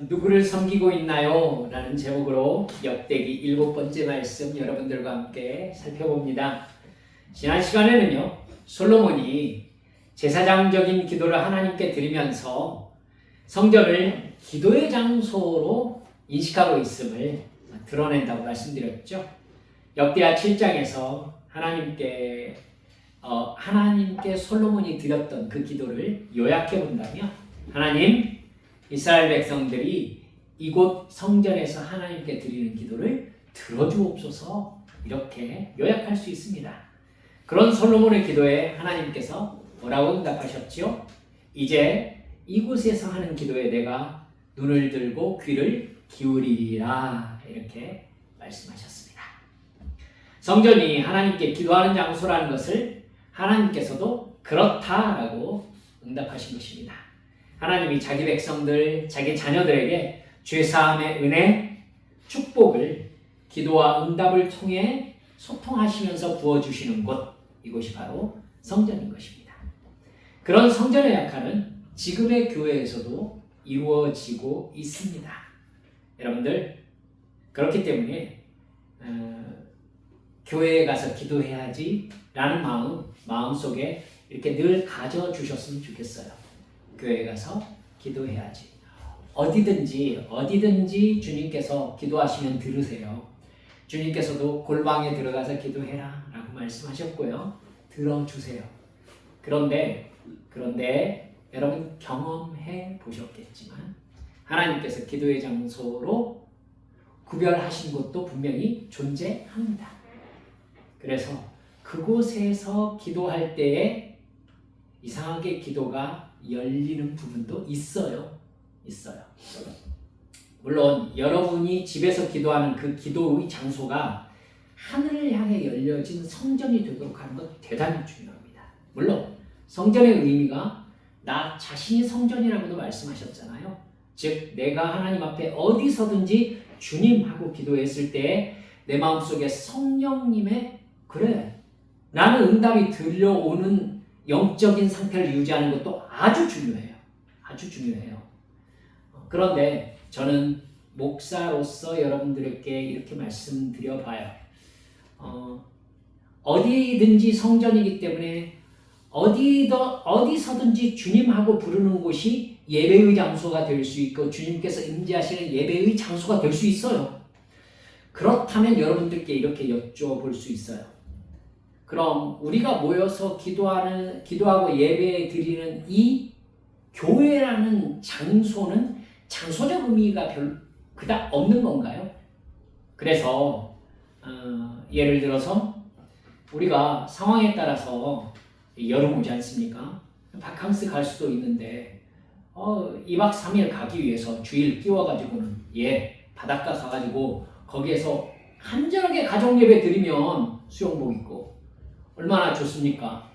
누구를 섬기고 있나요? 라는 제목으로 역대기 7번째 말씀 여러분들과 함께 살펴봅니다. 지난 시간에는요, 솔로몬이 제사장적인 기도를 하나님께 드리면서 성전을 기도의 장소로 인식하고 있음을 드러낸다고 말씀드렸죠. 역대하 7장에서 하나님께 솔로몬이 드렸던 그 기도를 요약해 본다면, 하나님, 이스라엘 백성들이 이곳 성전에서 하나님께 드리는 기도를 들어주옵소서, 이렇게 요약할 수 있습니다. 그런 솔로몬의 기도에 하나님께서 뭐라고 응답하셨지요? 이제 이곳에서 하는 기도에 내가 눈을 들고 귀를 기울이리라, 이렇게 말씀하셨습니다. 성전이 하나님께 기도하는 장소라는 것을 하나님께서도 그렇다라고 응답하신 것입니다. 하나님이 자기 백성들, 자기 자녀들에게 죄사함의 은혜, 축복을 기도와 응답을 통해 소통하시면서 부어주시는 곳, 이곳이 바로 성전인 것입니다. 그런 성전의 역할은 지금의 교회에서도 이루어지고 있습니다. 여러분들, 그렇기 때문에 교회에 가서 기도해야지 라는 마음속에 이렇게 늘 가져주셨으면 좋겠어요. 교회에 가서 기도해야지. 어디든지 주님께서 기도하시면 들으세요. 주님께서도 골방에 들어가서 기도해라 라고 말씀하셨고요. 들어주세요. 그런데 여러분 경험해 보셨겠지만 하나님께서 기도의 장소로 구별하신 곳도 분명히 존재합니다. 그래서 그곳에서 기도할 때에 이상하게 기도가 열리는 부분도 있어요. 물론 여러분이 집에서 기도하는 그 기도의 장소가 하늘을 향해 열려진 성전이 되도록 하는 것 대단히 중요합니다. 물론 성전의 의미가 나 자신이 성전이라고도 말씀하셨잖아요. 즉 내가 하나님 앞에 어디서든지 주님하고 기도했을 때 내 마음속에 성령님의 그래 라는 응답이 들려오는 영적인 상태를 유지하는 것도 아주 중요해요. 그런데 저는 목사로서 여러분들에게 이렇게 말씀드려 봐요. 어디든지 성전이기 때문에 어디서든지 주님하고 부르는 곳이 예배의 장소가 될 수 있고 주님께서 임재하시는 예배의 장소가 될 수 있어요. 그렇다면 여러분들께 이렇게 여쭤볼 수 있어요. 그럼 우리가 모여서 기도하고 예배 드리는 이 교회라는 장소는 장소적 의미가 그닥 없는 건가요? 그래서 예를 들어서 우리가 상황에 따라서 여름 오지 않습니까? 바캉스 갈 수도 있는데 2박 3일 가기 위해서 주일 끼워가지고는 바닷가 가가지고 거기에서 간절하게 가정 예배 드리면 수영복 입고 얼마나 좋습니까?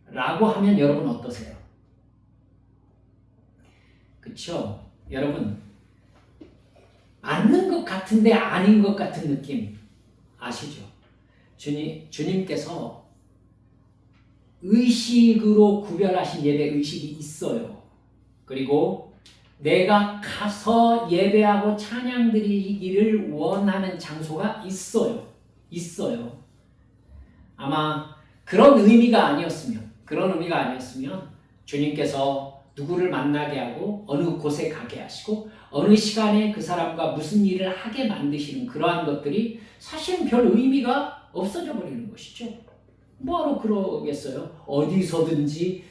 라고 하면 여러분 어떠세요? 그쵸? 여러분, 맞는 것 같은데 아닌 것 같은 느낌 아시죠? 주님께서 의식으로 구별하신 예배 의식이 있어요. 그리고 내가 가서 예배하고 찬양 드리기를 원하는 장소가 있어요. 아마 그런 의미가 아니었으면 주님께서 누구를 만나게 하고 어느 곳에 가게 하시고 어느 시간에 그 사람과 무슨 일을 하게 만드시는 그러한 것들이 사실은 별 의미가 없어져 버리는 것이죠. 뭐하러 그러겠어요? 어디서든지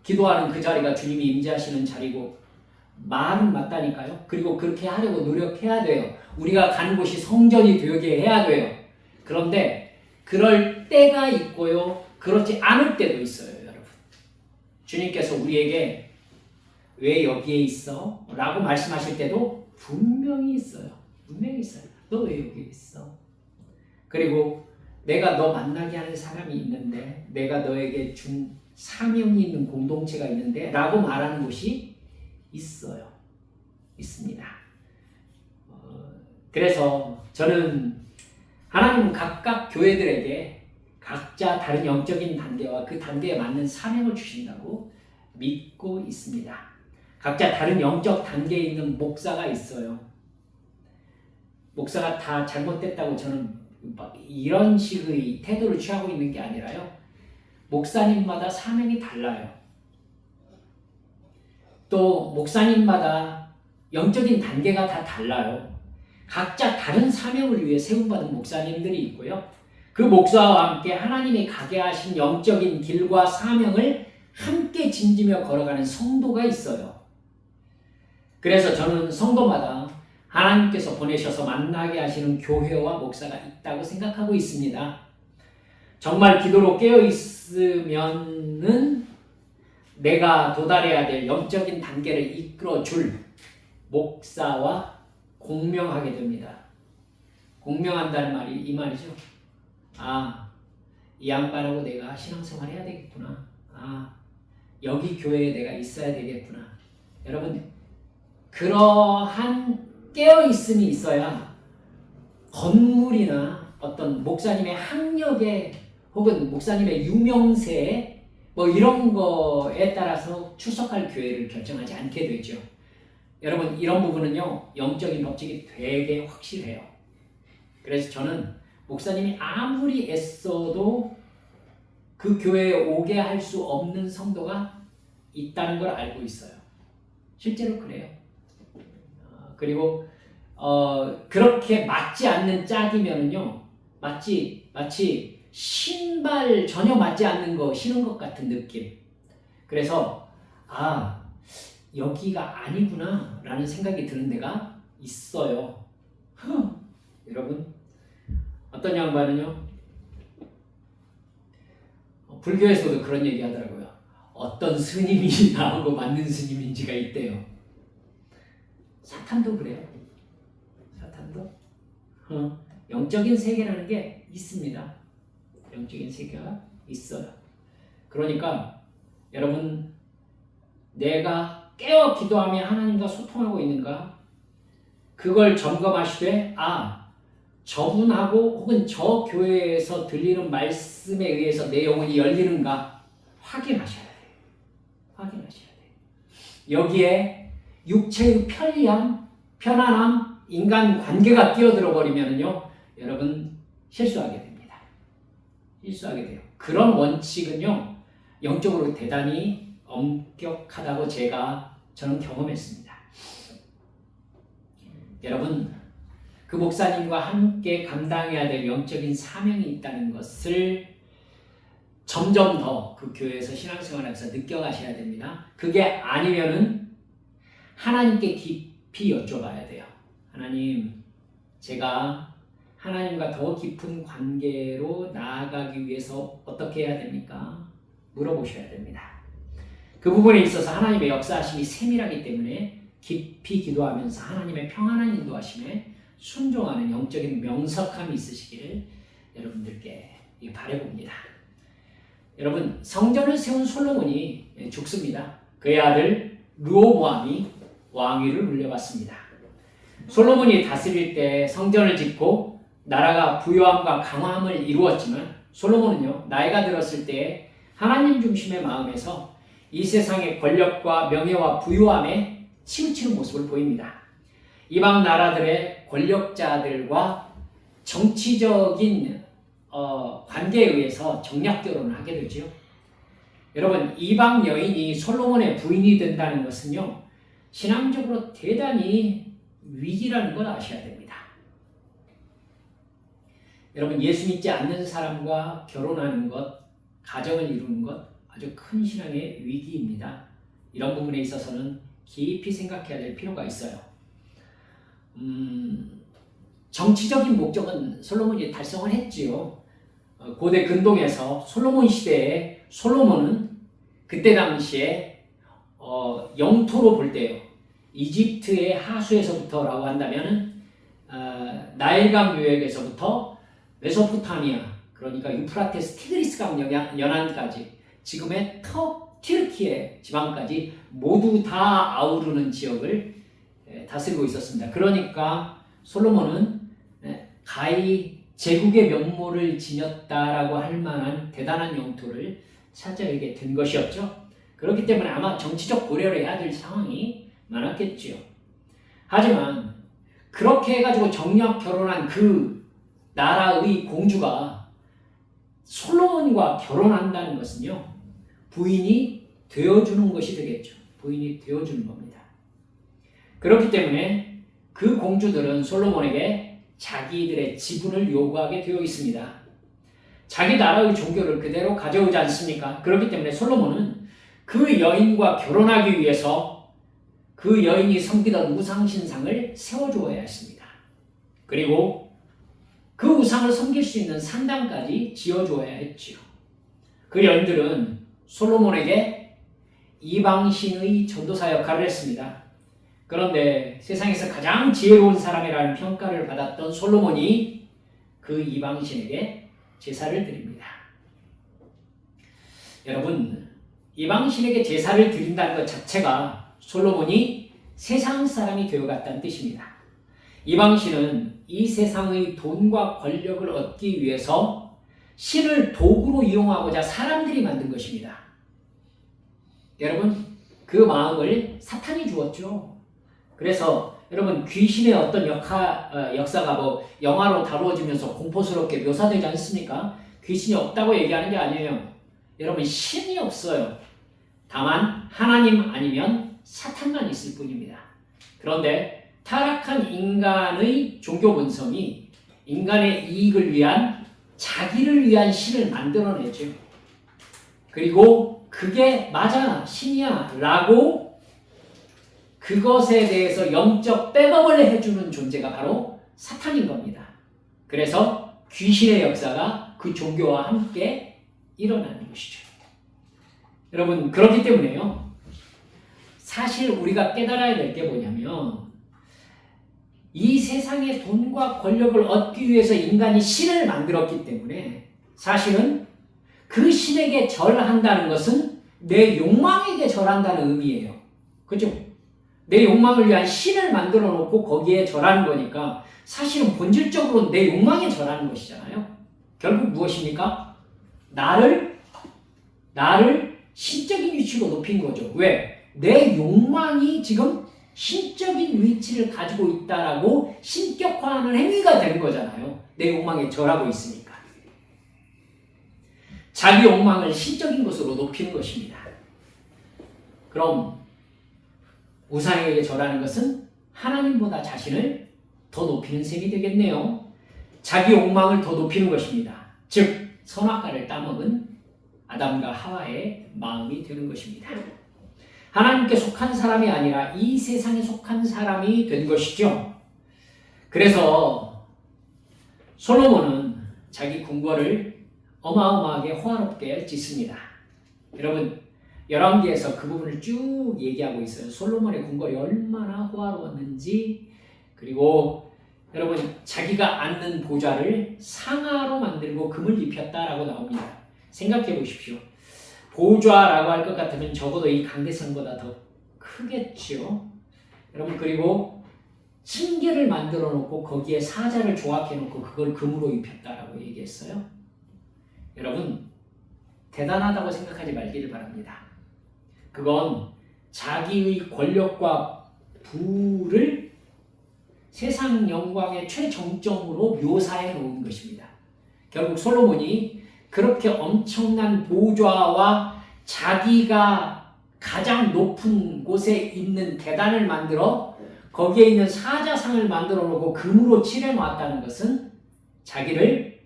기도하는 그 자리가 주님이 임재하시는 자리고 말은 맞다니까요. 그리고 그렇게 하려고 노력해야 돼요. 우리가 가는 곳이 성전이 되게 해야 돼요. 그런데 그럴 때가 있고요. 그렇지 않을 때도 있어요, 여러분. 주님께서 우리에게 왜 여기에 있어? 라고 말씀하실 때도 분명히 있어요. 너 왜 여기에 있어? 그리고 내가 너 만나게 하는 사람이 있는데, 내가 너에게 준 사명이 있는 공동체가 있는데 라고 말하는 곳이 있습니다. 그래서 저는 하나님은 각각 교회들에게 각자 다른 영적인 단계와 그 단계에 맞는 사명을 주신다고 믿고 있습니다. 각자 다른 영적 단계에 있는 목사가 있어요. 목사가 다 잘못됐다고 저는 이런 식의 태도를 취하고 있는 게 아니라요. 목사님마다 사명이 달라요. 또 목사님마다 영적인 단계가 다 달라요. 각자 다른 사명을 위해 세움받은 목사님들이 있고요. 그 목사와 함께 하나님이 가게 하신 영적인 길과 사명을 함께 짐지며 걸어가는 성도가 있어요. 그래서 저는 성도마다 하나님께서 보내셔서 만나게 하시는 교회와 목사가 있다고 생각하고 있습니다. 정말 기도로 깨어있으면은 내가 도달해야 될 영적인 단계를 이끌어줄 목사와 공명하게 됩니다. 공명한다는 말이 이 말이죠. 이 양반하고 내가 신앙생활 해야 되겠구나. 여기 교회에 내가 있어야 되겠구나. 여러분, 그러한 깨어있음이 있어야 건물이나 어떤 목사님의 학력에 혹은 목사님의 유명세에 이런 거에 따라서 출석할 교회를 결정하지 않게 되죠. 여러분, 이런 부분은요, 영적인 법칙이 되게 확실해요. 그래서 저는 목사님이 아무리 애써도 그 교회에 오게 할 수 없는 성도가 있다는 걸 알고 있어요. 실제로 그래요. 그리고 그렇게 맞지 않는 짝이면은요, 마치 신발 전혀 맞지 않는 거 신은 것 같은 느낌. 그래서 여기가 아니구나 라는 생각이 드는 데가 있어요. 여러분, 어떤 양반은요, 불교에서도 그런 얘기 하더라고요. 어떤 스님이 나오고 맞는 스님인지가 있대요. 사탄도 그래요. 사탄도 영적인 세계라는 게 있습니다. 영적인 세계가 있어요. 그러니까 여러분, 내가 깨어 기도하며 하나님과 소통하고 있는가? 그걸 점검하시되 저분하고 혹은 저 교회에서 들리는 말씀에 의해서 내 영혼이 열리는가 확인하셔야 돼요. 확인하셔야 돼요. 여기에 육체의 편리함, 편안함, 인간관계가 끼어들어 버리면요, 여러분 실수하게 됩니다. 실수하게 돼요. 그런 원칙은요, 영적으로 대단히 엄격하다고 저는 경험했습니다. 여러분, 그 목사님과 함께 감당해야 될 영적인 사명이 있다는 것을 점점 더 그 교회에서 신앙생활하면서 느껴가셔야 됩니다. 그게 아니면은 하나님께 깊이 여쭤봐야 돼요. 하나님, 제가 하나님과 더 깊은 관계로 나아가기 위해서 어떻게 해야 됩니까? 물어보셔야 됩니다. 그 부분에 있어서 하나님의 역사하심이 세밀하기 때문에 깊이 기도하면서 하나님의 평안한 인도하심에 순종하는 영적인 명석함이 있으시기를 여러분들께 바라봅니다. 여러분, 성전을 세운 솔로몬이 죽습니다. 그의 아들 르호보암이 왕위를 물려받습니다. 솔로몬이 다스릴 때 성전을 짓고 나라가 부요함과 강화함을 이루었지만 솔로몬은요, 나이가 들었을 때 하나님 중심의 마음에서 이 세상의 권력과 명예와 부요함에 치우치는 모습을 보입니다. 이방 나라들의 권력자들과 정치적인 관계에 의해서 정략 결혼을 하게 되죠. 여러분, 이방 여인이 솔로몬의 부인이 된다는 것은요, 신앙적으로 대단히 위기라는 걸 아셔야 됩니다. 여러분, 예수 믿지 않는 사람과 결혼하는 것, 가정을 이루는 것 아주 큰 신앙의 위기입니다. 이런 부분에 있어서는 깊이 생각해야 될 필요가 있어요. 정치적인 목적은 솔로몬이 달성을 했지요. 고대 근동에서 솔로몬 시대에 솔로몬은 그때 당시에 영토로 볼 때요, 이집트의 하수에서부터라고 한다면은 나일강 유역에서부터 메소포타미아, 그러니까 유프라테스 티그리스강 연안까지 지금의 튀르키예 지방까지 모두 다 아우르는 지역을 다스리고 있었습니다. 그러니까 솔로몬은 가히 제국의 명모를 지녔다라고 할 만한 대단한 영토를 차지하게 된 것이었죠. 그렇기 때문에 아마 정치적 고려를 해야 될 상황이 많았겠지요. 하지만 그렇게 해가지고 정략 결혼한 그 나라의 공주가 솔로몬과 결혼한다는 것은요, 부인이 되어주는 것이 되겠죠. 부인이 되어주는 겁니다. 그렇기 때문에 그 공주들은 솔로몬에게 자기들의 지분을 요구하게 되어 있습니다. 자기 나라의 종교를 그대로 가져오지 않습니까? 그렇기 때문에 솔로몬은 그 여인과 결혼하기 위해서 그 여인이 섬기던 우상신상을 세워주어야 했습니다. 그리고 그 우상을 섬길 수 있는 산당까지 지어주어야 했지요. 그 여인들은 솔로몬에게 이방신의 전도사 역할을 했습니다. 그런데 세상에서 가장 지혜로운 사람이라는 평가를 받았던 솔로몬이 그 이방신에게 제사를 드립니다. 여러분, 이방신에게 제사를 드린다는 것 자체가 솔로몬이 세상 사람이 되어갔다는 뜻입니다. 이방신은 이 세상의 돈과 권력을 얻기 위해서 신을 도구로 이용하고자 사람들이 만든 것입니다. 여러분, 그 마음을 사탄이 주었죠. 그래서 여러분, 귀신의 어떤 역사가 뭐 영화로 다루어지면서 공포스럽게 묘사되지 않습니까? 귀신이 없다고 얘기하는 게 아니에요. 여러분, 신이 없어요. 다만 하나님 아니면 사탄만 있을 뿐입니다. 그런데 타락한 인간의 종교 본성이 인간의 이익을 위한, 자기를 위한 신을 만들어내죠. 그리고 그게 맞아, 신이야 라고 그것에 대해서 영적 백업을 해주는 존재가 바로 사탄인 겁니다. 그래서 귀신의 역사가 그 종교와 함께 일어나는 것이죠. 여러분, 그렇기 때문에요, 사실 우리가 깨달아야 될 게 뭐냐면, 이 세상의 돈과 권력을 얻기 위해서 인간이 신을 만들었기 때문에 사실은 그 신에게 절한다는 것은 내 욕망에게 절한다는 의미예요. 그죠? 내 욕망을 위한 신을 만들어 놓고 거기에 절하는 거니까 사실은 본질적으로 내 욕망에 절하는 것이잖아요. 결국 무엇입니까? 나를 신적인 위치로 높인 거죠. 왜? 내 욕망이 지금 신적인 위치를 가지고 있다라고 신격화하는 행위가 되는 거잖아요. 내 욕망에 절하고 있으니까. 자기 욕망을 신적인 것으로 높이는 것입니다. 그럼 우상에게 절하는 것은 하나님보다 자신을 더 높이는 셈이 되겠네요. 자기 욕망을 더 높이는 것입니다. 즉 선악과를 따먹은 아담과 하와의 마음이 되는 것입니다. 하나님께 속한 사람이 아니라 이 세상에 속한 사람이 된 것이죠. 그래서 솔로몬은 자기 궁궐을 어마어마하게 호화롭게 짓습니다. 여러분, 열왕기에서 그 부분을 쭉 얘기하고 있어요. 솔로몬의 궁궐이 얼마나 호화로웠는지, 그리고 여러분, 자기가 앉는 보좌를 상아로 만들고 금을 입혔다라고 나옵니다. 생각해 보십시오. 보좌라고 할 것 같으면 적어도 이 강대상보다 더 크겠죠. 여러분, 그리고 층계를 만들어 놓고 거기에 사자를 조각해 놓고 그걸 금으로 입혔다라고 얘기했어요. 여러분, 대단하다고 생각하지 말기를 바랍니다. 그건 자기의 권력과 부를 세상 영광의 최정점으로 묘사해 놓은 것입니다. 결국 솔로몬이 그렇게 엄청난 보좌와 자기가 가장 높은 곳에 있는 계단을 만들어 거기에 있는 사자상을 만들어 놓고 금으로 칠해 놓았다는 것은 자기를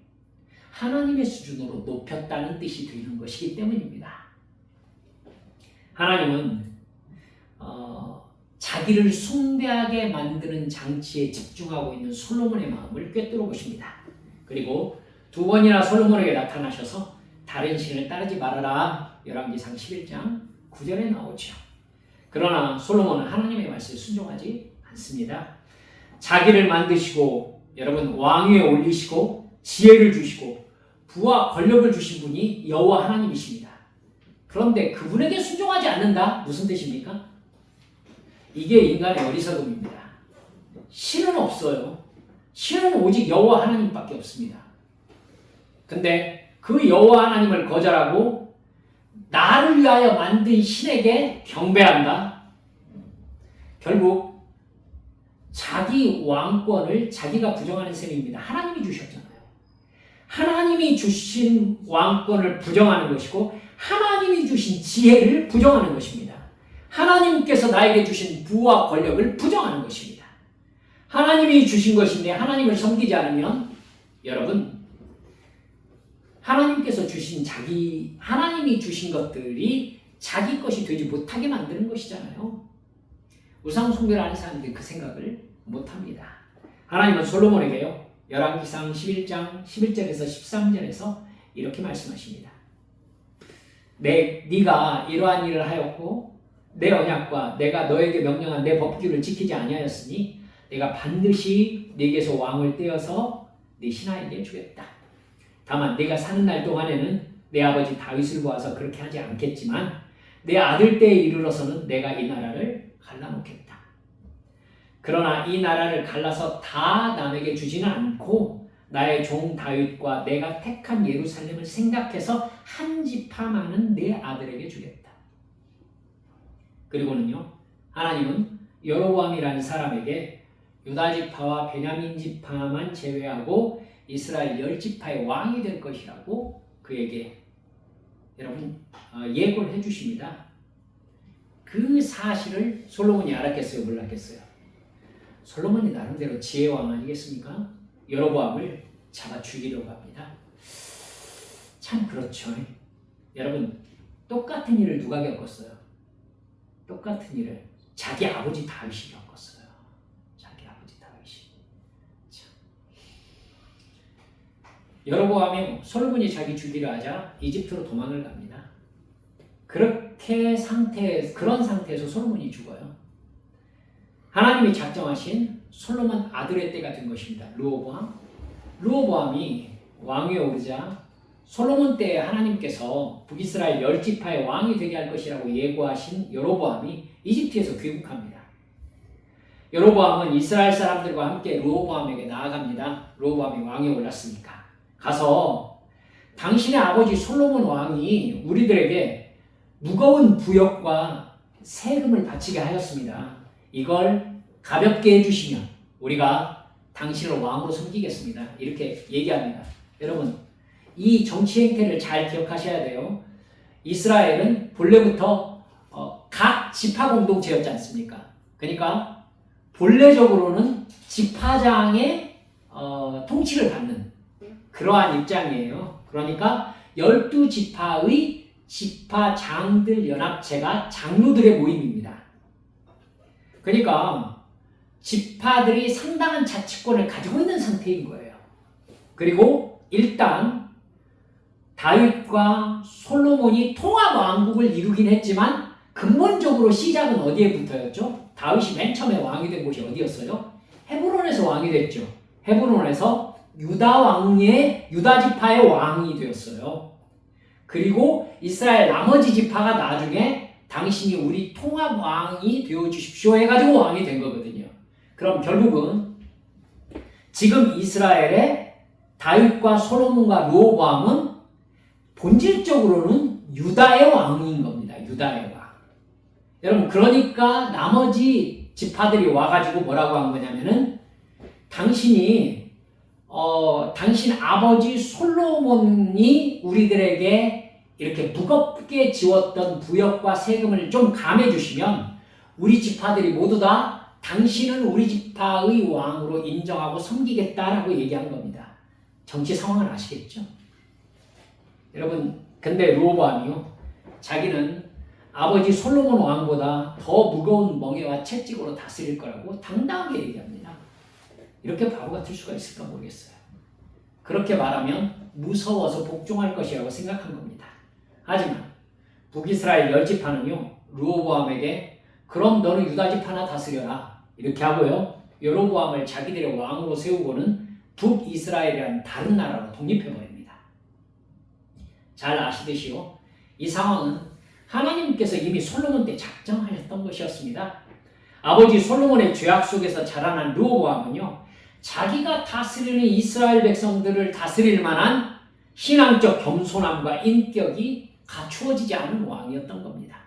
하나님의 수준으로 높였다는 뜻이 되는 것이기 때문입니다. 하나님은 자기를 숭배하게 만드는 장치에 집중하고 있는 솔로몬의 마음을 꿰뚫어 보십니다. 그리고 두 번이나 솔로몬에게 나타나셔서 다른 신을 따르지 말아라, 열왕기상 11장 9절에 나오죠. 그러나 솔로몬은 하나님의 말씀에 순종하지 않습니다. 자기를 만드시고 여러분 왕위에 올리시고 지혜를 주시고 부와 권력을 주신 분이 여호와 하나님이십니다. 그런데 그분에게 순종하지 않는다? 무슨 뜻입니까? 이게 인간의 어리석음입니다. 신은 없어요. 신은 오직 여호와 하나님밖에 없습니다. 근데 그 여호와 하나님을 거절하고 나를 위하여 만든 신에게 경배한다. 결국 자기 왕권을 자기가 부정하는 셈입니다. 하나님이 주셨잖아요. 하나님이 주신 왕권을 부정하는 것이고 하나님이 주신 지혜를 부정하는 것입니다. 하나님께서 나에게 주신 부와 권력을 부정하는 것입니다. 하나님이 주신 것인데 하나님을 섬기지 않으면 여러분 하나님께서 주신 하나님이 주신 것들이 자기 것이 되지 못하게 만드는 것이잖아요. 우상 숭배를 하는 사람들이 그 생각을 못합니다. 하나님은 솔로몬에게요. 열왕기상 11장 11절에서 13절에서 이렇게 말씀하십니다. 네가 이러한 일을 하였고 내 언약과 내가 너에게 명령한 내 법규를 지키지 아니하였으니 내가 반드시 네게서 왕을 떼어서 네 신하에게 주겠다. 다만 네가 사는 날 동안에는 내 아버지 다윗을 보아서 그렇게 하지 않겠지만 내 아들 때에 이르러서는 내가 이 나라를 갈라놓겠다. 그러나 이 나라를 갈라서 다 남에게 주지는 않고 나의 종 다윗과 내가 택한 예루살렘을 생각해서 한 지파만은 내 아들에게 주겠다. 그리고는요, 하나님은 여로보암이라는 사람에게 유다 지파와 베냐민 지파만 제외하고 이스라엘 10지파의 왕이 될 것이라고 그에게 여러분 예고를 해주십니다. 그 사실을 솔로몬이 알았겠어요? 몰랐겠어요? 솔로몬이 나름대로 지혜왕 아니겠습니까? 여로보암을 잡아 죽이려고 합니다. 참 그렇죠. 여러분 똑같은 일을 누가 겪었어요? 똑같은 일을 자기 아버지 다윗이 겪었어요. 자기 아버지 다윗이. 참. 여로보암이 솔로몬이 자기 죽이려 하자 이집트로 도망을 갑니다. 그런 상태에서 솔로몬이 죽어요. 하나님이 작정하신 솔로몬 아들의 때가 된 것입니다. 르호보암이 왕위에 오르자 솔로몬 때에 하나님께서 북이스라엘 10지파의 왕이 되게 할 것이라고 예고하신 여로보암이 이집트에서 귀국합니다. 여로보암은 이스라엘 사람들과 함께 르호보암에게 나아갑니다. 르호보암이 왕위에 올랐으니까. 가서 당신의 아버지 솔로몬 왕이 우리들에게 무거운 부역과 세금을 바치게 하였습니다. 이걸 가볍게 해주시면 우리가 당신을 왕으로 섬기겠습니다. 이렇게 얘기합니다. 여러분 이 정치 행태를 잘 기억하셔야 돼요. 이스라엘은 본래부터 각 지파 공동체였지 않습니까? 그러니까 본래적으로는 지파장의 통치를 받는 그러한 입장이에요. 그러니까 12지파의 지파장들 연합체가 장로들의 모임입니다. 그러니까 지파들이 상당한 자치권을 가지고 있는 상태인 거예요. 그리고 일단 다윗과 솔로몬이 통합왕국을 이루긴 했지만 근본적으로 시작은 어디에부터였죠? 다윗이 맨 처음에 왕이 된 곳이 어디였어요? 헤브론에서 왕이 됐죠. 헤브론에서 유다 지파의 왕이 되었어요. 그리고 이스라엘 나머지 지파가 나중에 당신이 우리 통합 왕이 되어 주십시오 해가지고 왕이 된 거거든요. 그럼 결국은 지금 이스라엘의 다윗과 솔로몬과 르호보암은 본질적으로는 유다의 왕인 겁니다. 유다의 왕. 여러분 그러니까 나머지 지파들이 와가지고 뭐라고 한 거냐면은 당신 아버지 솔로몬이 우리들에게 이렇게 무겁게 지웠던 부역과 세금을 좀 감해 주시면 우리 지파들이 모두 다 당신은 우리 지파의 왕으로 인정하고 섬기겠다라고 얘기한 겁니다. 정치 상황을 아시겠죠? 여러분 근데 르호보암이요 자기는 아버지 솔로몬 왕보다 더 무거운 멍에와 채찍으로 다스릴 거라고 당당하게 얘기합니다. 이렇게 바보 같을 수가 있을까 모르겠어요. 그렇게 말하면 무서워서 복종할 것이라고 생각한 겁니다. 하지만 북이스라엘 10지파는요 르호보암에게 그럼 너는 유다 지파나 다스려라 이렇게 하고요 여로보암을 자기들의 왕으로 세우고는 북이스라엘이라는 다른 나라로 독립해버립니다. 잘 아시듯이요 이 상황은 하나님께서 이미 솔로몬 때 작정하셨던 것이었습니다. 아버지 솔로몬의 죄악 속에서 자라난 르호보암은요 자기가 다스리는 이스라엘 백성들을 다스릴 만한 신앙적 겸손함과 인격이 갖추어지지 않은 왕이었던 겁니다.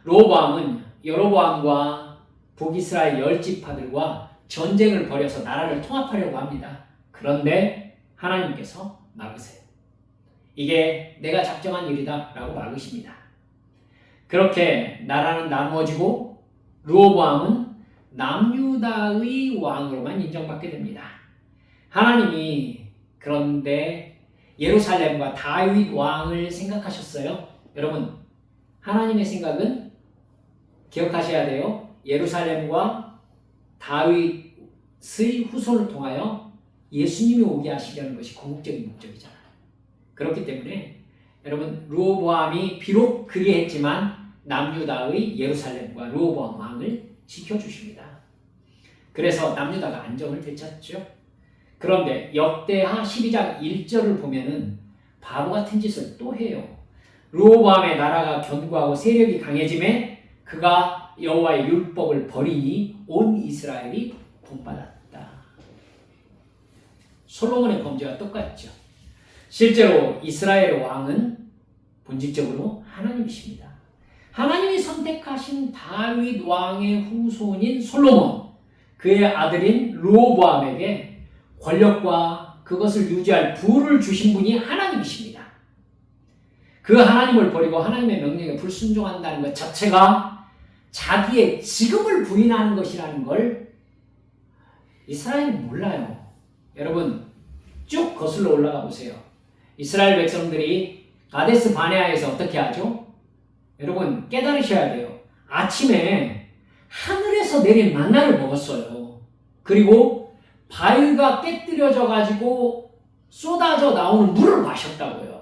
르호보암은 여로보암과 북이스라엘 10지파들과 전쟁을 벌여서 나라를 통합하려고 합니다. 그런데 하나님께서 막으세요. 이게 내가 작정한 일이다 라고 막으십니다. 그렇게 나라는 나누어지고 르호보암은 남유다의 왕으로만 인정받게 됩니다. 하나님이 그런데 예루살렘과 다윗 왕을 생각하셨어요. 여러분, 하나님의 생각은 기억하셔야 돼요. 예루살렘과 다윗의 후손을 통하여 예수님이 오게 하시려는 것이 궁극적인 목적이잖아요. 그렇기 때문에 여러분, 르호보암이 비록 그리했지만 남유다의 예루살렘과 르호보암 왕을 지켜주십니다. 그래서 남유다가 안정을 되찾죠. 그런데 역대하 12장 1절을 보면은 바보 같은 짓을 또 해요. 르호보암의 나라가 견고하고 세력이 강해짐에 그가 여호와의 율법을 버리니 온 이스라엘이 본받았다. 솔로몬의 범죄와 똑같죠. 실제로 이스라엘의 왕은 본질적으로 하나님이십니다. 하나님이 선택하신 다윗 왕의 후손인 솔로몬, 그의 아들인 르호보암에게 권력과 그것을 유지할 부를 주신 분이 하나님이십니다. 그 하나님을 버리고 하나님의 명령에 불순종한다는 것 자체가 자기의 직업을 부인하는 것이라는 걸 이스라엘은 몰라요. 여러분, 쭉 거슬러 올라가 보세요. 이스라엘 백성들이 가데스 바네아에서 어떻게 하죠? 여러분, 깨달으셔야 돼요. 아침에 하늘에서 내린 만나를 먹었어요. 그리고 바위가 깨뜨려져 가지고 쏟아져 나오는 물을 마셨다고요.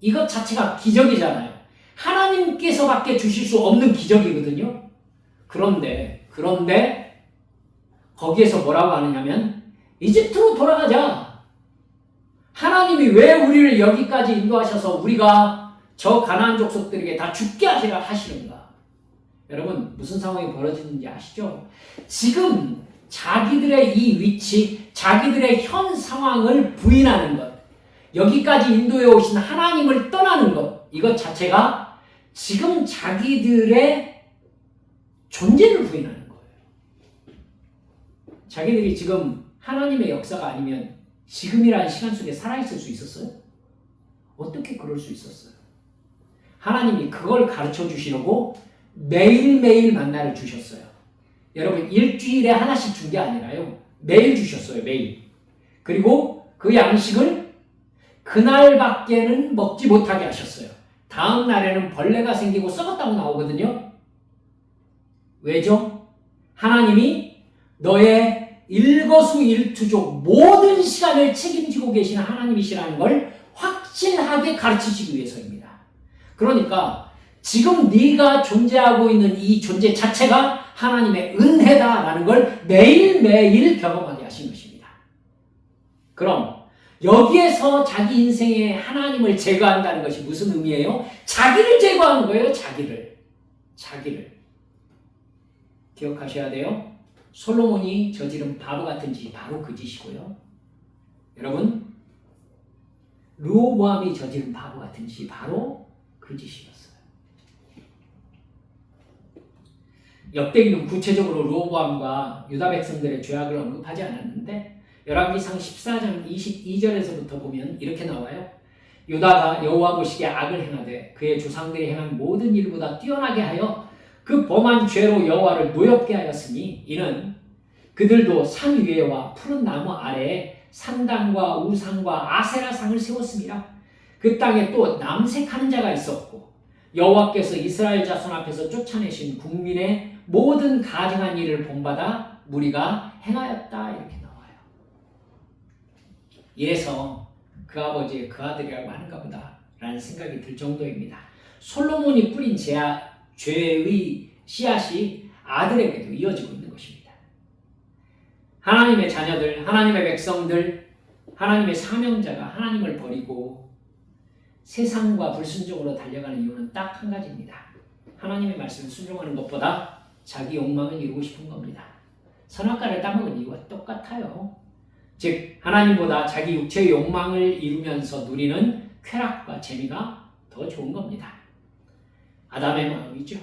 이것 자체가 기적이잖아요. 하나님께서밖에 주실 수 없는 기적이거든요. 그런데 거기에서 뭐라고 하느냐면 이집트로 돌아가자. 하나님이 왜 우리를 여기까지 인도하셔서 우리가 저 가나안 족속들에게 다 죽게 하시는가? 여러분, 무슨 상황이 벌어지는지 아시죠? 지금 자기들의 이 위치, 자기들의 현 상황을 부인하는 것, 여기까지 인도해 오신 하나님을 떠나는 것, 이것 자체가 지금 자기들의 존재를 부인하는 거예요. 자기들이 지금 하나님의 역사가 아니면 지금이라는 시간 속에 살아있을 수 있었어요? 어떻게 그럴 수 있었어요? 하나님이 그걸 가르쳐 주시려고 매일매일 만나를 주셨어요. 여러분, 일주일에 하나씩 준 게 아니라요. 매일 주셨어요. 매일. 그리고 그 양식을 그날밖에는 먹지 못하게 하셨어요. 다음 날에는 벌레가 생기고 썩었다고 나오거든요. 왜죠? 하나님이 너의 일거수일투족 모든 시간을 책임지고 계시는 하나님이시라는 걸 확실하게 가르치시기 위해서입니다. 그러니까 지금 네가 존재하고 있는 이 존재 자체가 하나님의 은혜다라는 걸 매일매일 경험하게 하신 것입니다. 그럼 여기에서 자기 인생에 하나님을 제거한다는 것이 무슨 의미예요? 자기를 제거하는 거예요. 자기를. 기억하셔야 돼요. 솔로몬이 저지른 바보 같은 짓이 바로 그 짓이고요. 여러분, 르호보암이 저지른 바보 같은 짓이 바로 그 짓이었어요. 역대기는 구체적으로 르호보암과 유다 백성들의 죄악을 언급하지 않았는데 열왕기상 14장 22절에서부터 보면 이렇게 나와요. 유다가 여호와 보시기에 악을 행하되 그의 조상들이 행한 모든 일보다 뛰어나게 하여 그 범한 죄로 여호와를 노엽게 하였으니 이는 그들도 산 위에와 푸른 나무 아래에 산당과 우상과 아세라상을 세웠습니다. 그 땅에 또 남색하는 자가 있었고 여호와께서 이스라엘 자손 앞에서 쫓아내신 국민의 모든 가증한 일을 본받아 무리가 행하였다. 이렇게 나와요. 이래서 그 아버지의 그 아들이라고 하는가 보다 라는 생각이 들 정도입니다. 솔로몬이 뿌린 죄의 씨앗이 아들에게도 이어지고 있는 것입니다. 하나님의 자녀들, 하나님의 백성들, 하나님의 사명자가 하나님을 버리고 세상과 불순종으로 달려가는 이유는 딱 한 가지입니다. 하나님의 말씀을 순종하는 것보다 자기 욕망을 이루고 싶은 겁니다. 선악과를 따먹은 이유가 똑같아요. 즉 하나님보다 자기 육체의 욕망을 이루면서 누리는 쾌락과 재미가 더 좋은 겁니다. 아담의 마음이죠.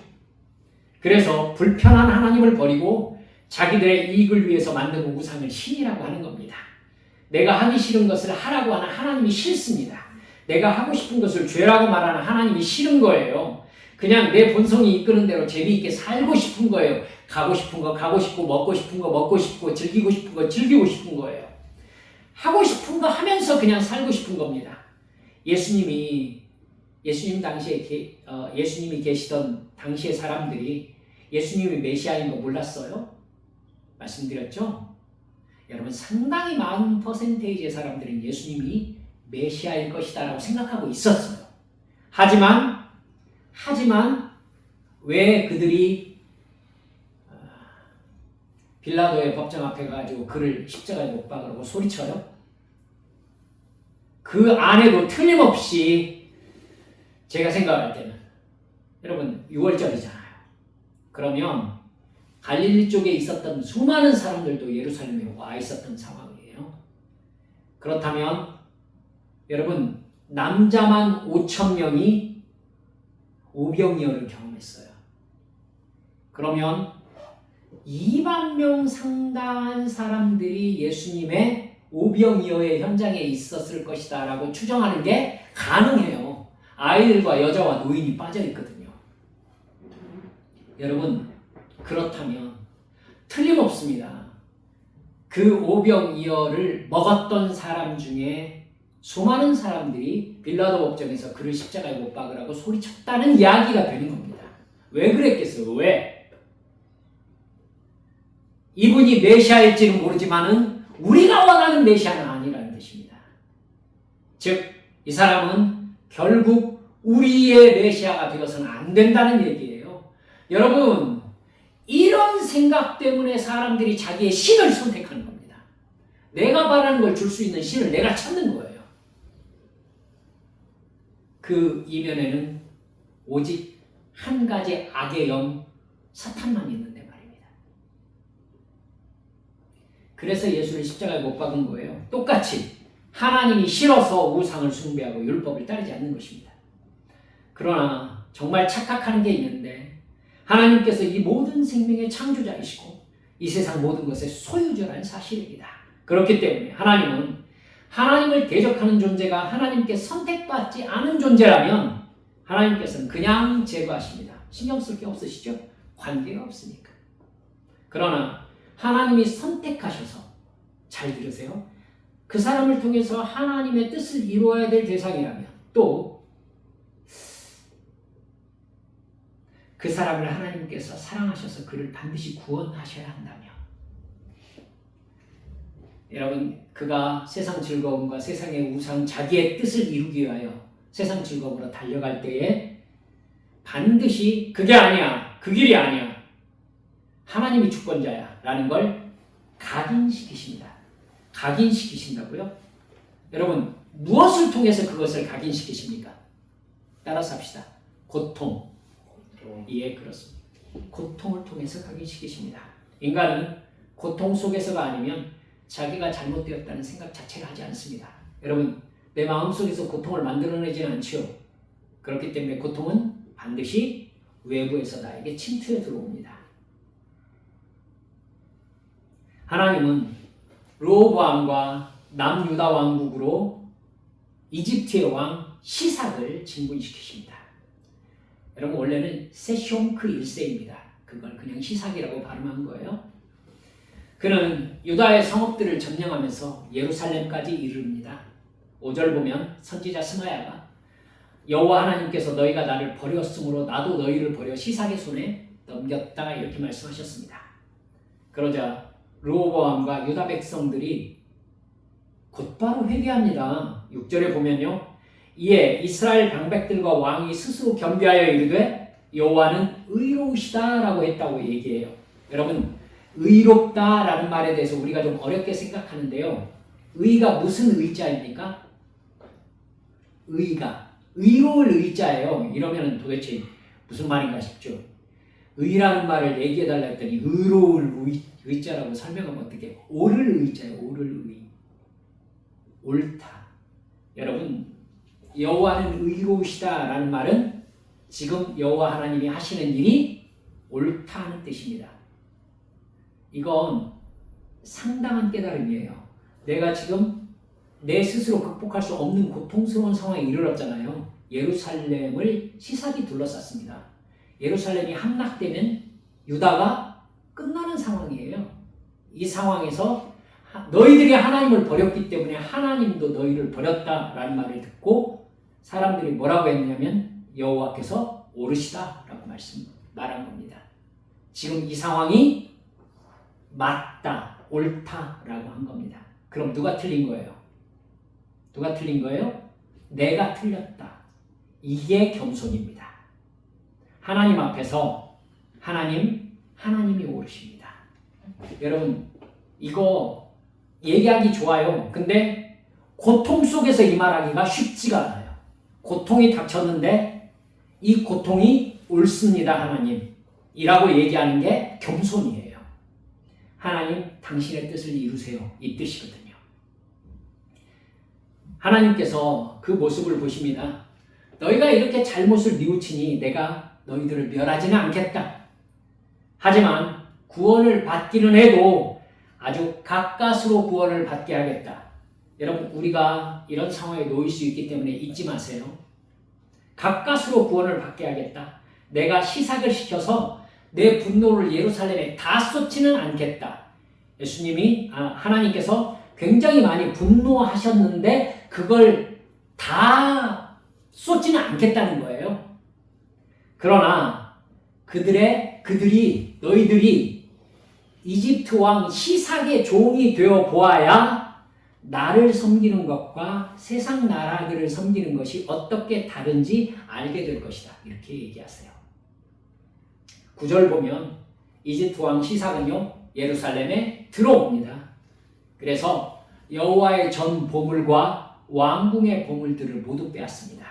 그래서 불편한 하나님을 버리고 자기들의 이익을 위해서 만든 우상을 신이라고 하는 겁니다. 내가 하기 싫은 것을 하라고 하는 하나님이 싫습니다. 내가 하고 싶은 것을 죄라고 말하는 하나님이 싫은 거예요. 그냥 내 본성이 이끄는 대로 재미있게 살고 싶은 거예요. 가고 싶은 거 가고 싶고, 먹고 싶은 거 먹고 싶고, 즐기고 싶은 거 즐기고 싶은 거예요. 하고 싶은 거 하면서 그냥 살고 싶은 겁니다. 예수님이 계시던 당시의 사람들이 예수님이 메시아인 거 몰랐어요? 말씀드렸죠? 여러분, 상당히 많은 퍼센테이지의 사람들은 예수님이 메시아일 것이다라고 생각하고 있었어요. 하지만 왜 그들이 빌라도의 법정 앞에 가지고 그를 십자가에 못 박으라고 소리쳐요? 그 안에도 틀림없이 제가 생각할 때는, 여러분 6월절이잖아요. 그러면 갈릴리 쪽에 있었던 수많은 사람들도 예루살렘에 와 있었던 상황이에요. 그렇다면 여러분, 남자만 5,000명이 오병이어를 경험했어요. 그러면 2만 명 상당한 사람들이 예수님의 오병이어의 현장에 있었을 것이다 라고 추정하는 게 가능해요. 아이들과 여자와 노인이 빠져 있거든요. 여러분, 그렇다면 틀림없습니다. 그 오병이어를 먹었던 사람 중에 수많은 사람들이 빌라도 법정에서 그를 십자가에 못 박으라고 소리쳤다는 이야기가 되는 겁니다. 왜 그랬겠어요? 왜? 이분이 메시아일지는 모르지만은 우리가 원하는 메시아는 아니라는 뜻입니다. 즉, 이 사람은 결국 우리의 메시아가 되어서는 안 된다는 얘기예요. 여러분, 이런 생각 때문에 사람들이 자기의 신을 선택하는 겁니다. 내가 바라는 걸 줄 수 있는 신을 내가 찾는 거예요. 그 이면에는 오직 한 가지 악의 영, 사탄만 있는데 말입니다. 그래서 예수를 십자가에 못 박은 거예요. 똑같이 하나님이 싫어서 우상을 숭배하고 율법을 따르지 않는 것입니다. 그러나 정말 착각하는 게 있는데, 하나님께서 이 모든 생명의 창조자이시고 이 세상 모든 것의 소유자라는 사실입니다. 그렇기 때문에 하나님은 하나님을 대적하는 존재가 하나님께 선택받지 않은 존재라면 하나님께서는 그냥 제거하십니다. 신경 쓸 게 없으시죠? 관계가 없으니까. 그러나 하나님이 선택하셔서, 잘 들으세요, 그 사람을 통해서 하나님의 뜻을 이루어야 될 대상이라면, 또 그 사람을 하나님께서 사랑하셔서 그를 반드시 구원하셔야 한다면, 여러분, 그가 세상 즐거움과 세상의 우상, 자기의 뜻을 이루기 위하여 세상 즐거움으로 달려갈 때에 반드시 그게 아니야, 그 길이 아니야, 하나님이 주권자야 라는 걸 각인시키십니다. 각인시키신다고요? 여러분, 무엇을 통해서 그것을 각인시키십니까? 따라서 합시다. 고통. 예, 그렇습니다. 고통을 통해서 각인시키십니다. 인간은 고통 속에서가 아니면 자기가 잘못되었다는 생각 자체를 하지 않습니다. 여러분, 내 마음속에서 고통을 만들어내지는 않지요. 그렇기 때문에 고통은 반드시 외부에서 나에게 침투해 들어옵니다. 하나님은 르호보암과 남유다 왕국으로 이집트의 왕 시삭을 진군시키십니다. 여러분, 원래는 세숑크 1세입니다. 그걸 그냥 시삭이라고 발음한 거예요. 그는 유다의 성읍들을 점령하면서 예루살렘까지 이르릅니다. 5절 보면 선지자 스마야가 여호와 하나님께서 너희가 나를 버렸으므로 나도 너희를 버려 시삭의 손에 넘겼다, 이렇게 말씀하셨습니다. 그러자 르호보암과 유다 백성들이 곧바로 회개합니다. 6절에 보면요, 이에 이스라엘 방백들과 왕이 스스로 겸비하여 이르되 여호와는 의로우시다라고 했다고 얘기해요. 여러분, 의롭다라는 말에 대해서 우리가 좀 어렵게 생각하는데요, 의가 무슨 의자입니까? 의가 의로울 의자예요. 이러면 도대체 무슨 말인가 싶죠. 의라는 말을 얘기해달라 했더니 의로울 의자라고 설명하면 어떻게? 옳을 의자예요. 옳을 의. 옳다. 여러분, 여호와는 의로우시다라는 말은 지금 여호와 하나님이 하시는 일이 옳다는 뜻입니다. 이건 상당한 깨달음이에요. 내가 지금 내 스스로 극복할 수 없는 고통스러운 상황에 이르렀잖아요. 예루살렘을 시삭이 둘러쌌습니다. 예루살렘이 함락되면 유다가 끝나는 상황이에요. 이 상황에서 너희들이 하나님을 버렸기 때문에 하나님도 너희를 버렸다라는 말을 듣고 사람들이 뭐라고 했냐면 여호와께서 옳으시다라고 말한 겁니다. 지금 이 상황이 맞다, 옳다라고 한 겁니다. 그럼 누가 틀린 거예요? 누가 틀린 거예요? 내가 틀렸다. 이게 겸손입니다. 하나님 앞에서 하나님이 옳으십니다. 여러분, 이거 얘기하기 좋아요. 근데 고통 속에서 이 말하기가 쉽지가 않아요. 고통이 닥쳤는데 이 고통이 옳습니다, 하나님이라고 얘기하는 게 겸손이에요. 하나님, 당신의 뜻을 이루세요. 이 뜻이거든요. 하나님께서 그 모습을 보십니다. 너희가 이렇게 잘못을 뉘우치니 내가 너희들을 멸하지는 않겠다. 하지만 구원을 받기는 해도 아주 가까스로 구원을 받게 하겠다. 여러분, 우리가 이런 상황에 놓일 수 있기 때문에 잊지 마세요. 가까스로 구원을 받게 하겠다. 내가 시삭을 시켜서 내 분노를 예루살렘에 다 쏟지는 않겠다. 예수님이, 하나님께서 굉장히 많이 분노하셨는데 그걸 다 쏟지는 않겠다는 거예요. 그러나 너희들이 이집트 왕 시삭의 종이 되어 보아야 나를 섬기는 것과 세상 나라들을 섬기는 것이 어떻게 다른지 알게 될 것이다. 이렇게 얘기하세요. 9절 보면 이집트 왕 시삭은요, 예루살렘에 들어옵니다. 그래서 여호와의 전 보물과 왕궁의 보물들을 모두 빼앗습니다.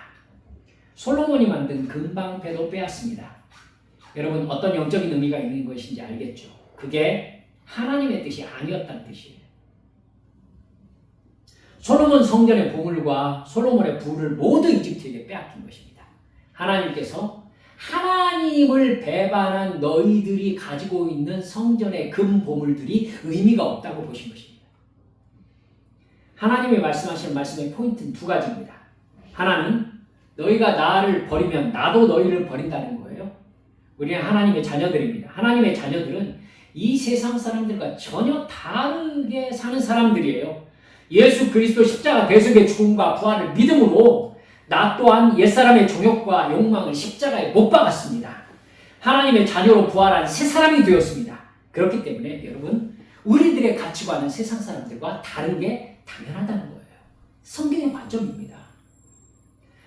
솔로몬이 만든 금방패도 빼앗습니다. 여러분, 어떤 영적인 의미가 있는 것인지 알겠죠? 그게 하나님의 뜻이 아니었다는 뜻이에요. 솔로몬 성전의 보물과 솔로몬의 부를 모두 이집트에게 빼앗긴 것입니다. 하나님께서 하나님을 배반한 너희들이 가지고 있는 성전의 금 보물들이 의미가 없다고 보신 것입니다. 하나님이 말씀하시는 말씀의 포인트는 두 가지입니다. 하나는 너희가 나를 버리면 나도 너희를 버린다는 거예요. 우리는 하나님의 자녀들입니다. 하나님의 자녀들은 이 세상 사람들과 전혀 다르게 사는 사람들이에요. 예수 그리스도 십자가 대속의 죽음과 부활을 믿음으로 나 또한 옛사람의 정욕과 욕망을 십자가에 못 박았습니다. 하나님의 자녀로 부활한 새 사람이 되었습니다. 그렇기 때문에 여러분, 우리들의 가치관은 세상 사람들과 다른 게 당연하다는 거예요. 성경의 관점입니다.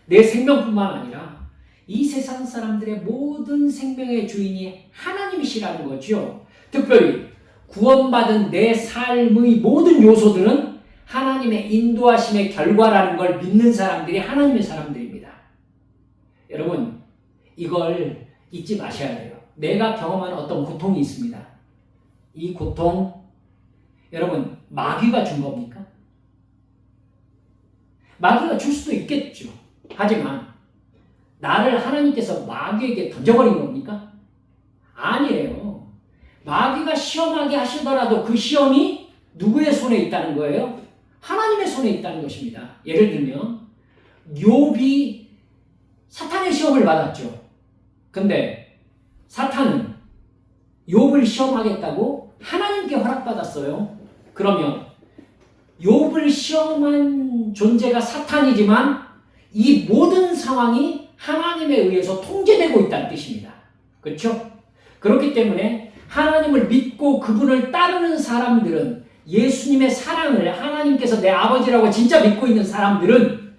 내 생명뿐만 아니라 이 세상 사람들의 모든 생명의 주인이 하나님이시라는 거죠. 특별히 구원받은 내 삶의 모든 요소들은 하나님의 인도하심의 결과라는 걸 믿는 사람들이 하나님의 사람들입니다. 여러분, 이걸 잊지 마셔야 돼요. 내가 경험하는 어떤 고통이 있습니다. 이 고통, 여러분, 마귀가 준 겁니까? 마귀가 줄 수도 있겠죠. 하지만 나를 하나님께서 마귀에게 던져버린 겁니까? 아니에요. 마귀가 시험하게 하시더라도 그 시험이 누구의 손에 있다는 거예요? 하나님의 손에 있다는 것입니다. 예를 들면 욥이 사탄의 시험을 받았죠. 근데 사탄은 욥을 시험하겠다고 하나님께 허락받았어요. 그러면 욥을 시험한 존재가 사탄이지만 이 모든 상황이 하나님에 의해서 통제되고 있다는 뜻입니다. 그렇죠? 그렇기 때문에 하나님을 믿고 그분을 따르는 사람들은, 예수님의 사랑을 하나님께서 내 아버지라고 진짜 믿고 있는 사람들은,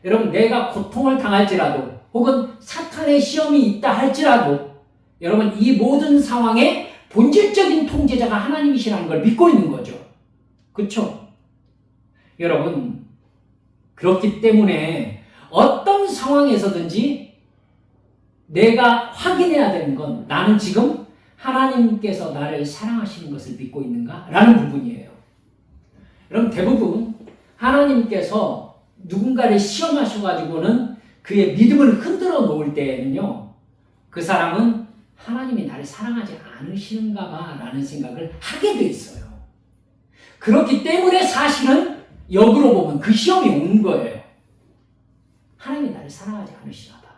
여러분, 내가 고통을 당할지라도 혹은 사탄의 시험이 있다 할지라도 여러분, 이 모든 상황의 본질적인 통제자가 하나님이시라는 걸 믿고 있는 거죠. 그렇죠? 여러분, 그렇기 때문에 어떤 상황에서든지 내가 확인해야 되는 건, 나는 지금 하나님께서 나를 사랑하시는 것을 믿고 있는가? 라는 부분이에요. 여러분, 대부분 하나님께서 누군가를 시험하셔가지고는 그의 믿음을 흔들어 놓을 때에는요, 그 사람은 하나님이 나를 사랑하지 않으시는가 봐 라는 생각을 하게 돼 있어요. 그렇기 때문에 사실은 역으로 보면 그 시험이 온 거예요. 하나님이 나를 사랑하지 않으시나 봐.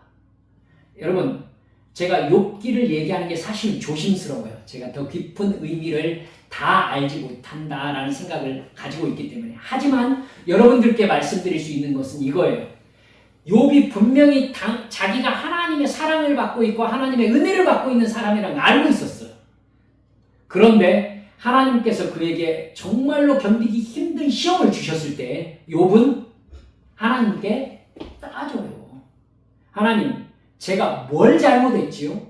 여러분, 제가 욥기를 얘기하는 게 사실 조심스러워요. 제가 더 깊은 의미를 다 알지 못한다라는 생각을 가지고 있기 때문에. 하지만 여러분들께 말씀드릴 수 있는 것은 이거예요. 욥이 분명히 자기가 하나님의 사랑을 받고 있고 하나님의 은혜를 받고 있는 사람이라는 걸 알고 있었어요. 그런데 하나님께서 그에게 정말로 견디기 힘든 시험을 주셨을 때 욥은 하나님께 따져요. 하나님, 제가 뭘 잘못했지요?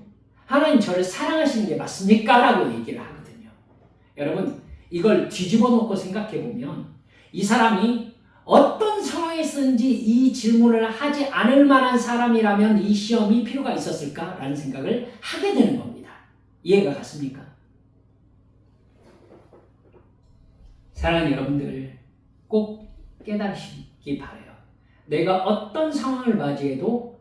하나님 저를 사랑하시는 게 맞습니까? 라고 얘기를 하거든요. 여러분, 이걸 뒤집어 놓고 생각해 보면 이 사람이 어떤 상황에 있었는지 이 질문을 하지 않을 만한 사람이라면 이 시험이 필요가 있었을까라는 생각을 하게 되는 겁니다. 이해가 갔습니까? 사랑하는 여러분들, 꼭 깨달으시기 바라요. 내가 어떤 상황을 맞이해도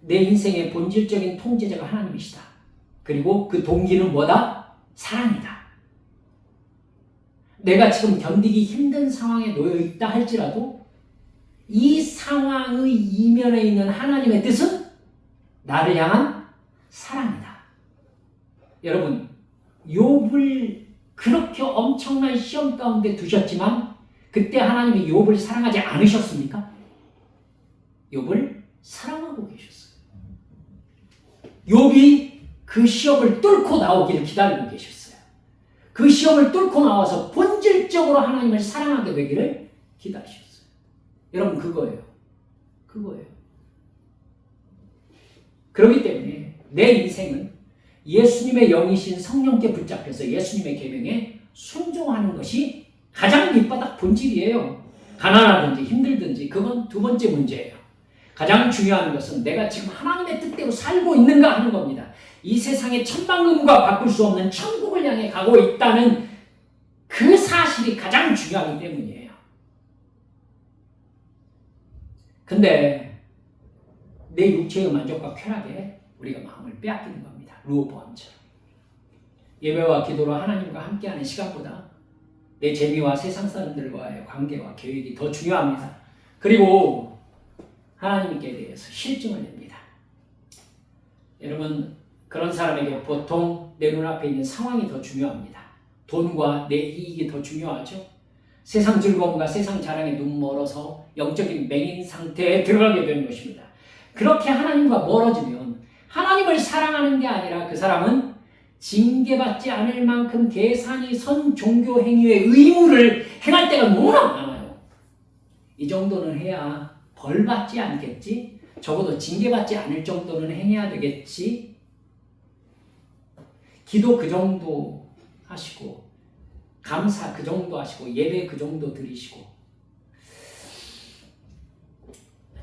내 인생의 본질적인 통제자가 하나님이시다. 그리고 그 동기는 뭐다? 사랑이다. 내가 지금 견디기 힘든 상황에 놓여 있다 할지라도 이 상황의 이면에 있는 하나님의 뜻은 나를 향한 사랑이다. 여러분, 욥을 그렇게 엄청난 시험 가운데 두셨지만 그때 하나님이 욥을 사랑하지 않으셨습니까? 욥을 사랑하고 계셨어요. 욥이 그 시험을 뚫고 나오기를 기다리고 계셨어요. 그 시험을 뚫고 나와서 본질적으로 하나님을 사랑하게 되기를 기다리셨어요. 여러분, 그거예요. 그렇기 때문에 내 인생은 예수님의 영이신 성령께 붙잡혀서 예수님의 계명에 순종하는 것이 가장 밑바닥 본질이에요. 가난하든지 힘들든지 그건 두 번째 문제예요. 가장 중요한 것은 내가 지금 하나님의 뜻대로 살고 있는가 하는 겁니다. 이 세상의 천방금과 바꿀 수 없는 천국을 향해 가고 있다는 그 사실이 가장 중요하기 때문이에요. 근데 내 육체의 만족과 쾌락에 우리가 마음을 빼앗기는 겁니다. 르호보암처럼. 예배와 기도로 하나님과 함께하는 시간보다 내 재미와 세상 사람들과의 관계와 계획이 더 중요합니다. 그리고 하나님께 대해서 실증을 냅니다. 여러분, 그런 사람에게 보통 내 눈앞에 있는 상황이 더 중요합니다. 돈과 내 이익이 더 중요하죠. 세상 즐거움과 세상 자랑에 눈 멀어서 영적인 맹인 상태에 들어가게 되는 것입니다. 그렇게 하나님과 멀어지면 하나님을 사랑하는 게 아니라 그 사람은 징계받지 않을 만큼 계산이 선 종교 행위의 의무를 행할 때가 너무나 많아요. 이 정도는 해야 벌 받지 않겠지? 적어도 징계받지 않을 정도는 행해야 되겠지? 기도 그 정도 하시고 감사 그 정도 하시고 예배 그 정도 드리시고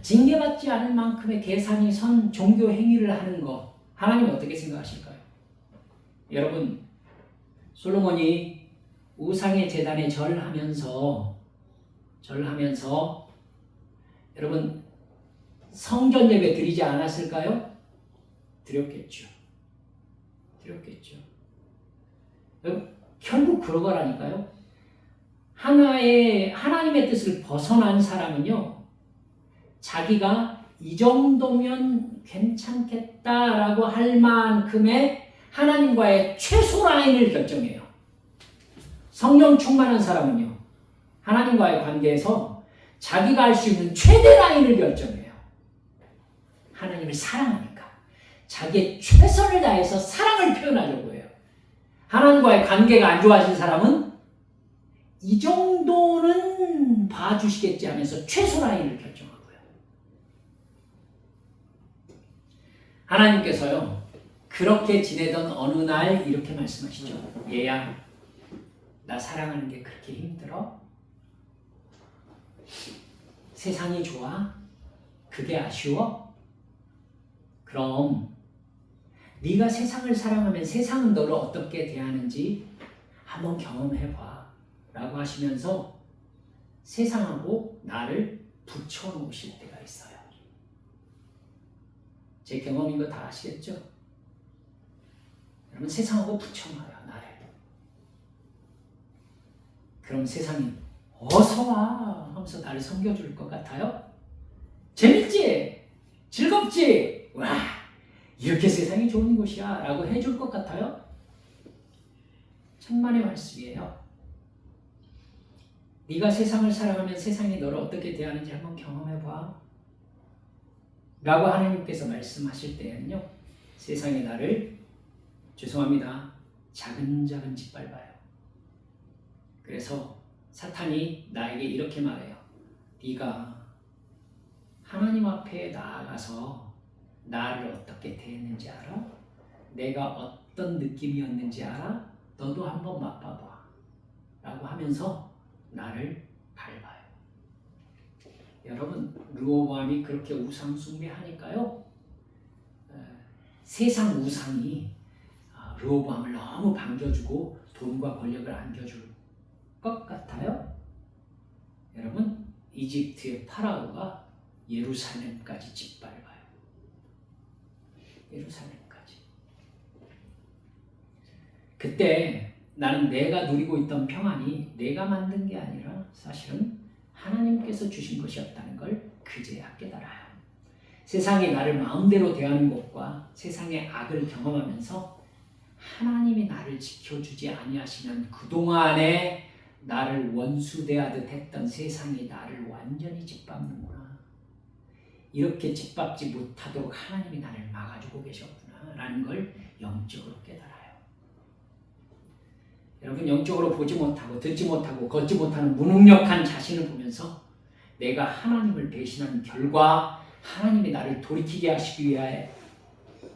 징계받지 않을 만큼의 계산이 선 종교 행위를 하는 거 하나님 어떻게 생각하실까요? 여러분, 솔로몬이 우상의 제단에 절하면서 여러분 성전 예배 드리지 않았을까요? 드렸겠죠. 결국 그런 거라니까요. 하나님의 뜻을 벗어난 사람은요, 자기가 이 정도면 괜찮겠다라고 할 만큼의 하나님과의 최소 라인을 결정해요. 성령 충만한 사람은요, 하나님과의 관계에서 자기가 할 수 있는 최대 라인을 결정해요. 하나님을 사랑하니까 자기의 최선을 다해서 사랑을 표현하려고 해요. 하나님과의 관계가 안 좋아진 사람은 이 정도는 봐주시겠지 하면서 최소 라인을 결정하고요. 하나님께서요, 그렇게 지내던 어느 날 이렇게 말씀하시죠. 얘야, 나 사랑하는 게 그렇게 힘들어? 세상이 좋아? 그게 아쉬워? 그럼 네가 세상을 사랑하면 세상은 너를 어떻게 대하는지 한번 경험해봐 라고 하시면서 세상하고 나를 붙여놓으실 때가 있어요. 제 경험인 거 다 아시겠죠? 여러분 세상하고 붙여놔요. 나를. 그럼 세상이 어서 와 하면서 나를 섬겨줄 것 같아요? 재밌지? 즐겁지? 와 이렇게 세상이 좋은 곳이야 라고 해줄 것 같아요? 천만의 말씀이에요. 네가 세상을 살아가면 세상이 너를 어떻게 대하는지 한번 경험해봐 라고 하나님께서 말씀하실 때는요, 세상이 나를 죄송합니다 자근자근 짓밟아요. 그래서 사탄이 나에게 이렇게 말해요. 네가 하나님 앞에 나아가서 나를 어떻게 대했는지 알아? 내가 어떤 느낌이었는지 알아? 너도 한번 맛봐봐 라고 하면서 나를 밟아요. 여러분 르호보암이 그렇게 우상 숭배하니까요, 세상 우상이 르호보암을 너무 반겨주고 돈과 권력을 안겨줄 것 같아요. 여러분 이집트의 파라오가 예루살렘까지 짓밟아요. 예루살렘까지. 그때 나는 내가 누리고 있던 평안이 내가 만든 게 아니라 사실은 하나님께서 주신 것이었다는 걸 그제야 깨달아요. 세상이 나를 마음대로 대하는 것과 세상의 악을 경험하면서 하나님이 나를 지켜주지 아니하시면 그동안에 나를 원수 대하듯 했던 세상이 나를 완전히 짓밟는구나. 이렇게 짓밟지 못하도록 하나님이 나를 막아주고 계셨구나 라는 걸 영적으로 깨달아요. 여러분 영적으로 보지 못하고 듣지 못하고 걷지 못하는 무능력한 자신을 보면서 내가 하나님을 배신한 결과 하나님이 나를 돌이키게 하시기 위하여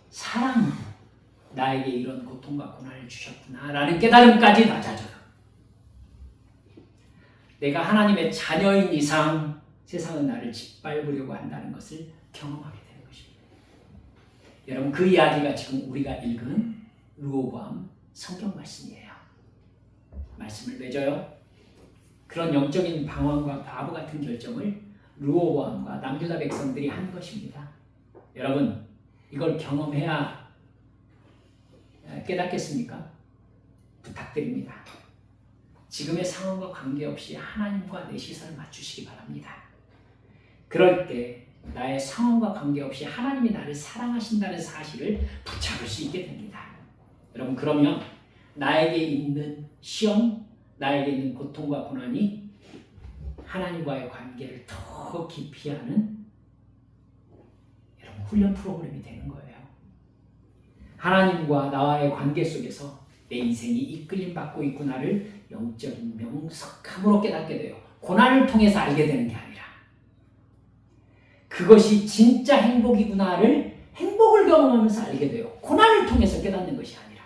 사랑으로 나에게 이런 고통과 고난을 주셨구나 라는 깨달음까지 낮아져요. 내가 하나님의 자녀인 이상 세상은 나를 짓밟으려고 한다는 것을 경험하게 되는 것입니다. 여러분 그 이야기가 지금 우리가 읽은 르호보암 성경 말씀이에요. 말씀을 맺어요. 그런 영적인 방황과 바보 같은 결정을 르호보암과 남유다 백성들이 한 것입니다. 여러분 이걸 경험해야 깨닫겠습니까? 부탁드립니다. 지금의 상황과 관계없이 하나님과 내 시선을 맞추시기 바랍니다. 그럴 때 나의 상황과 관계없이 하나님이 나를 사랑하신다는 사실을 붙잡을 수 있게 됩니다. 여러분 그러면 나에게 있는 시험, 나에게 있는 고통과 고난이 하나님과의 관계를 더 깊이 하는 여러분 훈련 프로그램이 되는 거예요. 하나님과 나와의 관계 속에서 내 인생이 이끌림 받고 있구나를 영적인 명석함으로 깨닫게 돼요. 고난을 통해서 알게 되는 게 아니라 그것이 진짜 행복이구나를 행복을 경험하면서 알게 돼요. 고난을 통해서 깨닫는 것이 아니라.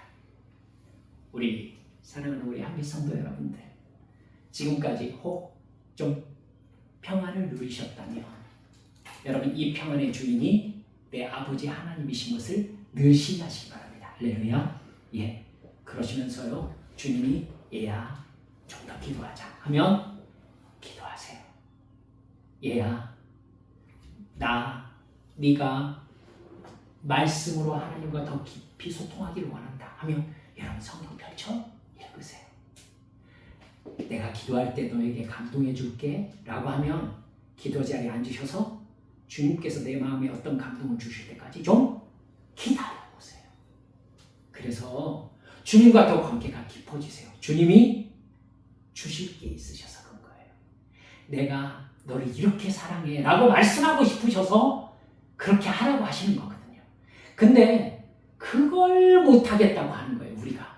우리 사랑하는 우리 한빛 성도 여러분들, 지금까지 혹 좀 평안을 누리셨다면 여러분 이 평안의 주인이 내 아버지 하나님이신 것을 늘 신뢰하시기 바랍니다. 할렐루야. 예. 그러시면서요 주님이 얘야 좀 더 기도하자 하면 기도하세요. 얘야 네가 말씀으로 하나님과 더 깊이 소통하기를 원한다 하면 여러분 성경 펼쳐 읽으세요. 내가 기도할 때 너에게 감동해 줄게 라고 하면 기도 자리에 앉으셔서 주님께서 내 마음에 어떤 감동을 주실 때까지 좀 기다려보세요. 그래서 주님과 더 관계가 깊어지세요. 주님이 주실 게 있으셔서 그런 거예요. 내가 너를 이렇게 사랑해 라고 말씀하고 싶으셔서 그렇게 하라고 하시는 거거든요. 근데 그걸 못하겠다고 하는 거예요. 우리가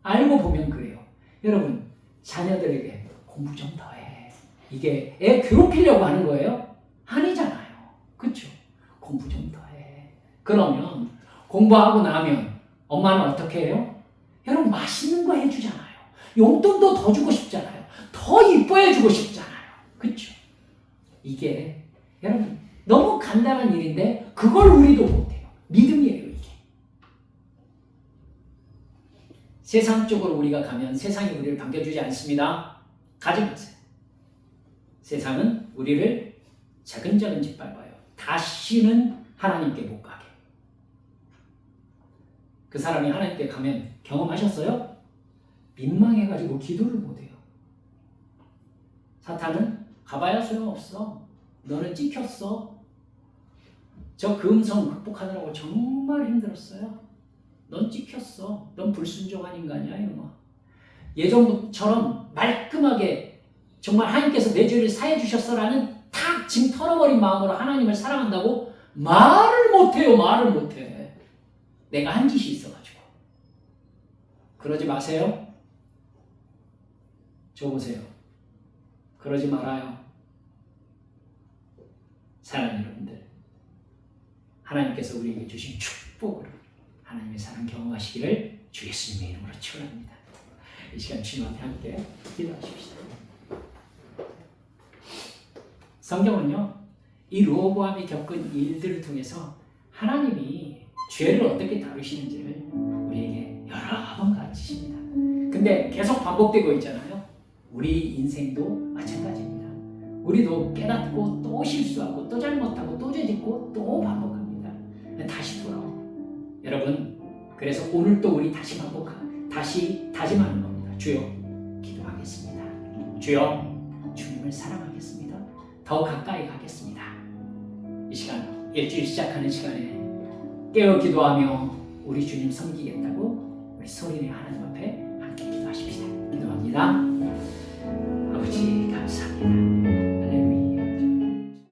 알고 보면 그래요. 여러분 자녀들에게 공부 좀 더 해. 이게 애 괴롭히려고 하는 거예요? 아니잖아요. 그렇죠? 공부 좀 더 해. 그러면 공부하고 나면 엄마는 어떻게 해요? 여러분 맛있는 거 해주잖아요. 용돈도 더 주고 싶잖아요. 더 이뻐해 주고 싶잖아요. 그렇죠? 이게 여러분 너무 간단한 일인데 그걸 우리도 못해요. 믿음이에요 이게. 세상 쪽으로 우리가 가면 세상이 우리를 반겨주지 않습니다. 가지 마세요. 세상은 우리를 차근차근 짓밟아요. 다시는 하나님께 못 가게. 그 사람이 하나님께 가면 경험하셨어요? 민망해가지고 기도를 못해요. 사탄은 가봐야 소용없어. 너는 찍혔어. 저 그 음성 극복하느라고 정말 힘들었어요. 넌 찍혔어. 넌 불순종한 인간이야 이놈아. 예전처럼 말끔하게 정말 하나님께서 내 죄를 사해 주셨어라는 탁 짐 털어버린 마음으로 하나님을 사랑한다고 말을 못해요. 말을 못해. 내가 한 짓이 있어가지고. 그러지 마세요. 저 보세요. 그러지 말아요. 사랑하는 여러분들, 하나님께서 우리에게 주신 축복으로 하나님의 사랑 경험하시기를 주 예수님의 이름으로 축원합니다. 이 시간 주님 앞에 함께 기도하십시다. 성경은요, 이 르호보암이 겪은 일들을 통해서 하나님이 죄를 어떻게 다루시는지를 우리에게 여러 번 가르치십니다. 근데 계속 반복되고 있잖아요. 우리 인생도 마찬가지입니다. 우리도 깨닫고 또 실수하고 또 잘못하고 또 죄짓고 또 반복합니다. 다시 돌아오고. 여러분, 그래서 오늘 또 우리 다시 다시 다짐하는 겁니다. 주여, 기도하겠습니다. 주여, 주님을 사랑하겠습니다. 더 가까이 가겠습니다. 이 시간, 일주일 시작하는 시간에 깨어 기도하며 우리 주님 섬기겠다고 우리 소리내 하나님 앞에 함께 기도하십시다. 기도합니다. 아버지 감사합니다.